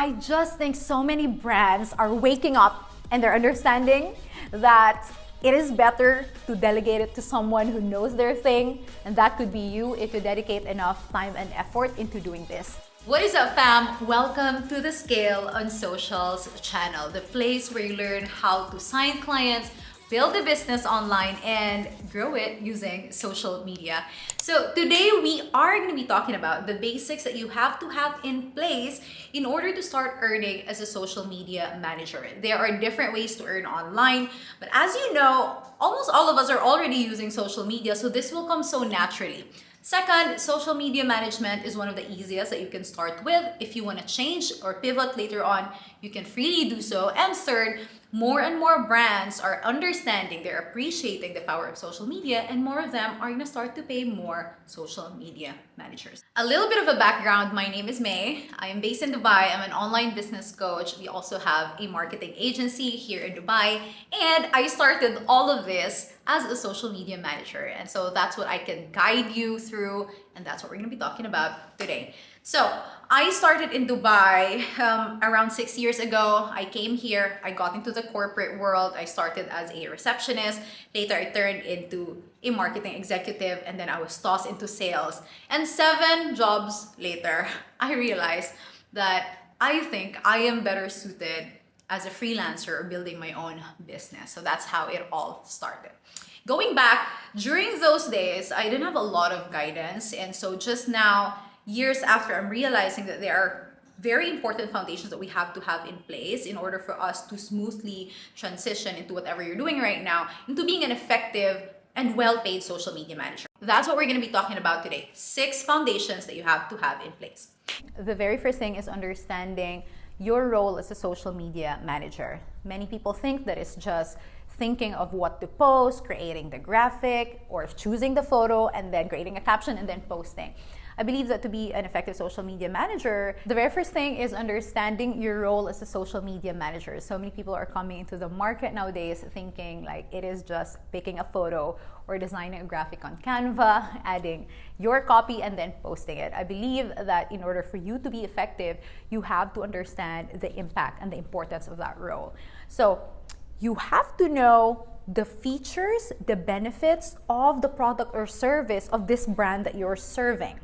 I just think so many brands are waking up and they're understanding that it is better to delegate it to someone who knows their thing, and that could be you if you dedicate enough time and effort into doing this. What is up, fam? Welcome to the Scale on Socials channel, the place where you learn how to sign clients, build a business online, and grow it using social media. So today we are going to be talking about the basics that you have to have in place in order to start earning as a social media manager. There are different ways to earn online, but as you know, almost all of us are already using social media, so this will come so naturally. Second, social media management is one of the easiest that you can start with. If you want to change or pivot later on, you can freely do so. And third, more and more brands are understanding, they're appreciating the power of social media, and more of them are going to start to pay more social media managers. A little bit of a background, my name is May. I am based in Dubai. I'm an online business coach. We also have a marketing agency here in Dubai, and I started all of this as a social media manager. And so that's what I can guide you through, and that's what we're going to be talking about today. So I started in Dubai around 6 years ago. I came here, I got into the corporate world. I started as a receptionist. Later, I turned into a marketing executive, and then I was tossed into sales. And 7 jobs later, I realized that I think I am better suited as a freelancer or building my own business. So that's how it all started. Going back, during those days, I didn't have a lot of guidance. And so just now, years after, I'm realizing that there are very important foundations that we have to have in place in order for us to smoothly transition into whatever you're doing right now, into being an effective and well-paid social media manager. That's what we're going to be talking about today. 6 foundations that you have to have in place. The very first thing is understanding your role as a social media manager. Many people think that it's just thinking of what to post, creating the graphic, or choosing the photo, and then creating a caption and then posting. I believe that to be an effective social media manager, the very first thing is understanding your role as a social media manager. So many people are coming into the market nowadays thinking like it is just picking a photo or designing a graphic on Canva, adding your copy, and then posting it. I believe that in order for you to be effective, you have to understand the impact and the importance of that role. So you have to know the features, the benefits of the product or service of this brand that you're serving.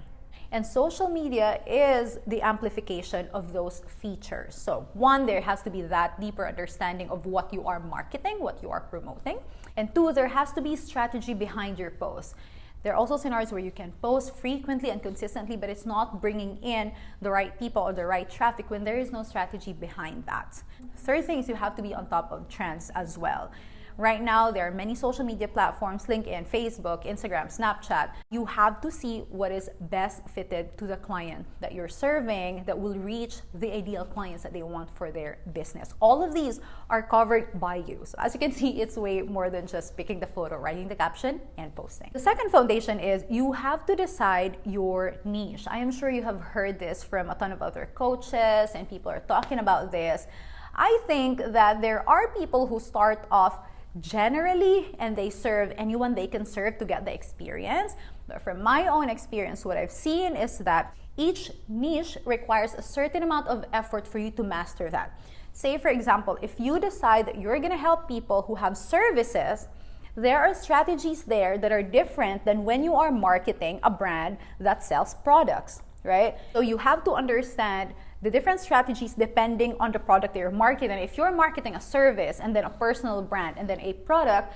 And social media is the amplification of those features. So 1, there has to be that deeper understanding of what you are marketing, what you are promoting. And 2, there has to be strategy behind your posts. There are also scenarios where you can post frequently and consistently, but it's not bringing in the right people or the right traffic when there is no strategy behind that. Third thing is you have to be on top of trends as well. Right now, there are many social media platforms, LinkedIn, Facebook, Instagram, Snapchat. You have to see what is best fitted to the client that you're serving that will reach the ideal clients that they want for their business. All of these are covered by you. So as you can see, it's way more than just picking the photo, writing the caption, and posting. The second foundation is you have to decide your niche. I am sure you have heard this from a ton of other coaches and people are talking about this. I think that there are people who start off generally and they serve anyone they can serve to get the experience. But from my own experience, what I've seen is that each niche requires a certain amount of effort for you to master that. Say, for example, if you decide that you're going to help people who have services, there are strategies there that are different than when you are marketing a brand that sells products, right? So you have to understand the different strategies depending on the product that you're marketing. And if you're marketing a service and then a personal brand and then a product,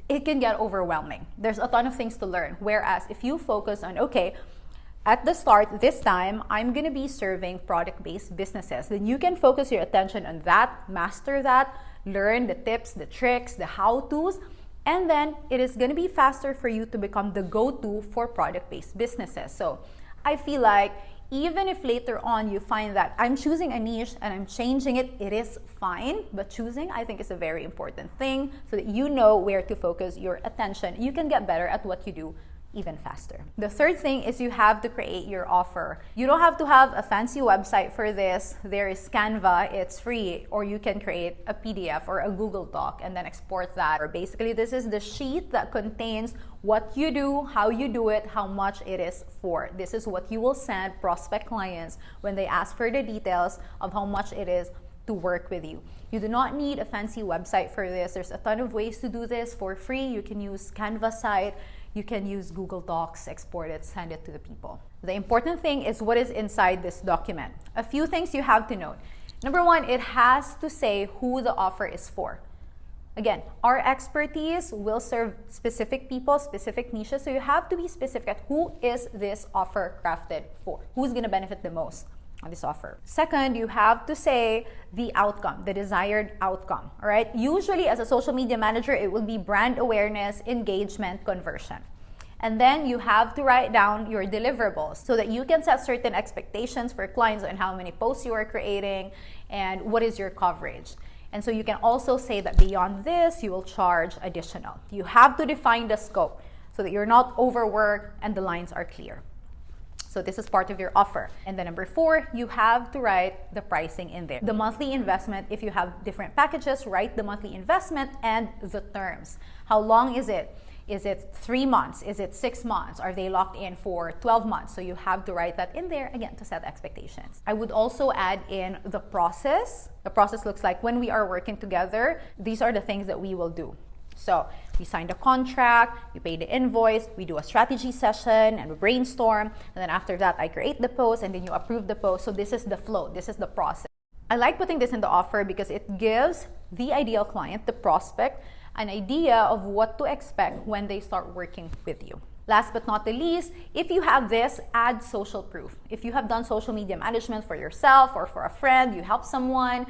it can get overwhelming. There's a ton of things to learn. Whereas if you focus on, okay, at the start, this time, I'm going to be serving product-based businesses, then you can focus your attention on that, master that, learn the tips, the tricks, the how-tos, and then it is going to be faster for you to become the go-to for product-based businesses. So I feel like even if later on you find that I'm choosing a niche and I'm changing it, it is fine. But choosing, I think, is a very important thing so that you know where to focus your attention. You can get better at what you do even faster. The third thing is you have to create your offer. You don't have to have a fancy website for this. There is Canva, it's free, or you can create a PDF or a Google Doc and then export that. Or basically, this is the sheet that contains what you do, how you do it, how much it is for. This is what you will send prospect clients when they ask for the details of how much it is to work with you. You do not need a fancy website for this. There's a ton of ways to do this for free. You can use Canva site, you can use Google Docs, export it, send it to the people. The important thing is what is inside this document. A few things you have to note. Number one, it has to say who the offer is for. Again, our expertise will serve specific people, specific niches, so you have to be specific at who is this offer crafted for? Who's gonna benefit the most on this offer? Second, you have to say the outcome, the desired outcome, all right? Usually as a social media manager, it will be brand awareness, engagement, conversion. And then you have to write down your deliverables so that you can set certain expectations for clients on how many posts you are creating and what is your coverage. And so you can also say that beyond this, you will charge additional. You have to define the scope so that you're not overworked and the lines are clear. So this is part of your offer. And then number 4, you have to write the pricing in there. The monthly investment, if you have different packages, write the monthly investment and the terms. How long is it? Is it 3 months? Is it 6 months? Are they locked in for 12 months? So you have to write that in there, again, to set expectations. I would also add in the process. The process looks like when we are working together, these are the things that we will do. So we signed a contract, you pay the invoice, we do a strategy session and we brainstorm. And then after that, I create the post and then you approve the post. So this is the flow, this is the process. I like putting this in the offer because it gives the ideal client, the prospect, an idea of what to expect when they start working with you. Last but not the least, if you have this, add social proof. If you have done social media management for yourself or for a friend, you help someone,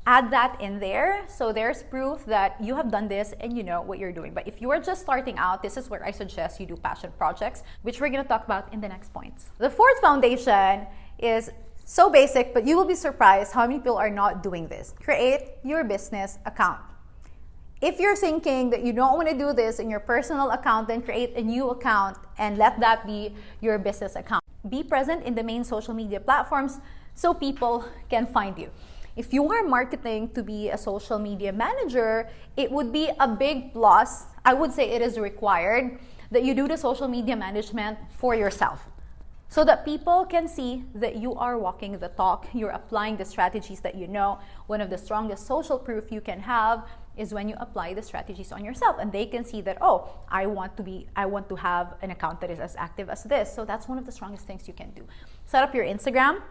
add that in there so there's proof that you have done this and you know what you're doing. But if you are just starting out, this is where I suggest you do passion projects, which we're going to talk about in the next points. The fourth foundation is so basic, but you will be surprised how many people are not doing this. Create your business account. If you're thinking that you don't want to do this in your personal account, then create a new account and let that be your business account. Be present in the main social media platforms so people can find you. If you are marketing to be a social media manager, it would be a big plus. I would say it is required that you do the social media management for yourself so that people can see that you are walking the talk, you're applying the strategies that you know. One of the strongest social proof you can have is when you apply the strategies on yourself and they can see that, oh, I want to have an account that is as active as this. So that's one of the strongest things you can do. Set up your Instagram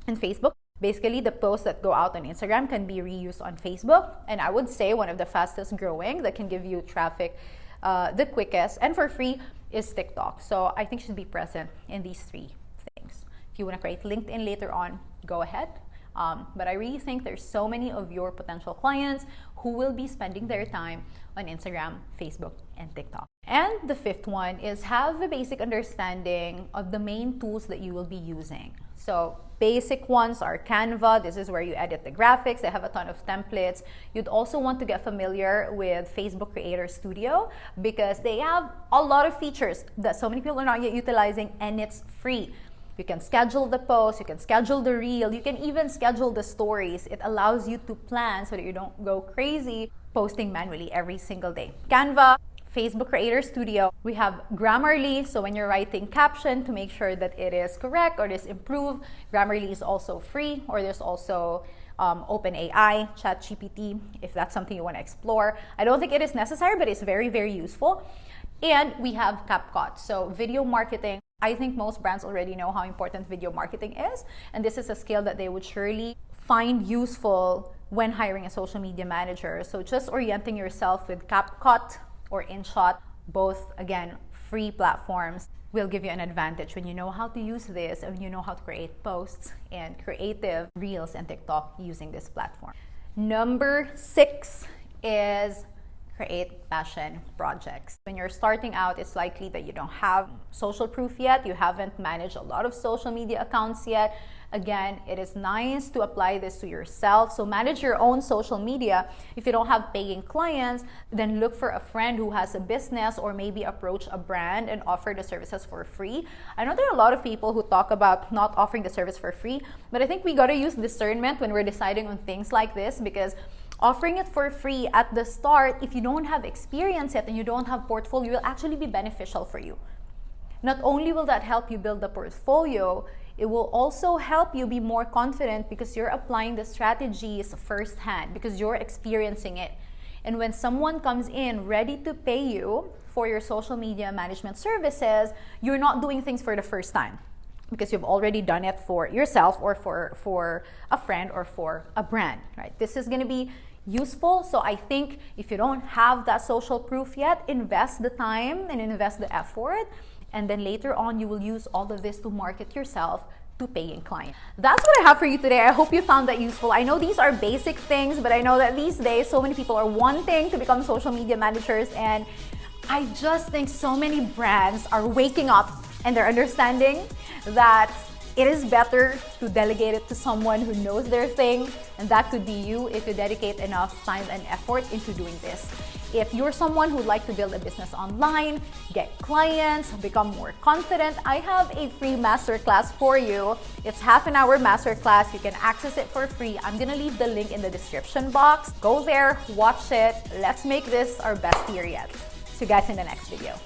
and Facebook. Basically, the posts that go out on Instagram can be reused on Facebook. And I would say one of the fastest growing that can give you traffic the quickest and for free is TikTok. So I think you should be present in these 3 things. If you want to create LinkedIn later on, go ahead. But I really think there's so many of your potential clients who will be spending their time on Instagram, Facebook, and TikTok. And the 5th one is have a basic understanding of the main tools that you will be using. So basic ones are Canva. This is where you edit the graphics. They have a ton of templates. You'd also want to get familiar with Facebook Creator Studio because they have a lot of features that so many people are not yet utilizing, and it's free. You can schedule the post, you can schedule the reel, you can even schedule the stories. It allows you to plan so that you don't go crazy posting manually every single day. Canva, Facebook Creator Studio. We have Grammarly, so when you're writing caption to make sure that it is correct or it is improved, Grammarly is also free, or there's also OpenAI, ChatGPT, if that's something you want to explore. I don't think it is necessary, but it's very, very useful. And we have CapCut, so video marketing. I think most brands already know how important video marketing is, and this is a skill that they would surely find useful when hiring a social media manager. So just orienting yourself with CapCut or InShot, both, again, free platforms, will give you an advantage when you know how to use this and you know how to create posts and creative reels and TikTok using this platform. Number 6 is create passion projects. When you're starting out, it's likely that you don't have social proof yet, you haven't managed a lot of social media accounts yet. Again, it is nice to apply this to yourself. So manage your own social media. If you don't have paying clients, then look for a friend who has a business, or maybe approach a brand and offer the services for free. I know there are a lot of people who talk about not offering the service for free, but I think we gotta use discernment when we're deciding on things like this, because offering it for free at the start, if you don't have experience yet and you don't have portfolio, will actually be beneficial for you. Not only will that help you build the portfolio, it will also help you be more confident because you're applying the strategies firsthand, because you're experiencing it. And when someone comes in ready to pay you for your social media management services, you're not doing things for the first time, because you've already done it for yourself or for a friend or for a brand, right? This is gonna be useful. So I think if you don't have that social proof yet, invest the time and invest the effort. And then later on, you will use all of this to market yourself to paying clients. That's what I have for you today. I hope you found that useful. I know these are basic things, but I know that these days, so many people are wanting to become social media managers. And I just think so many brands are waking up and they're understanding that it is better to delegate it to someone who knows their thing. And that could be you if you dedicate enough time and effort into doing this. If you're someone who'd like to build a business online, get clients, become more confident, I have a free masterclass for you. It's half an hour masterclass. You can access it for free. I'm gonna leave the link in the description box. Go there, watch it. Let's make this our best year yet. See you guys in the next video.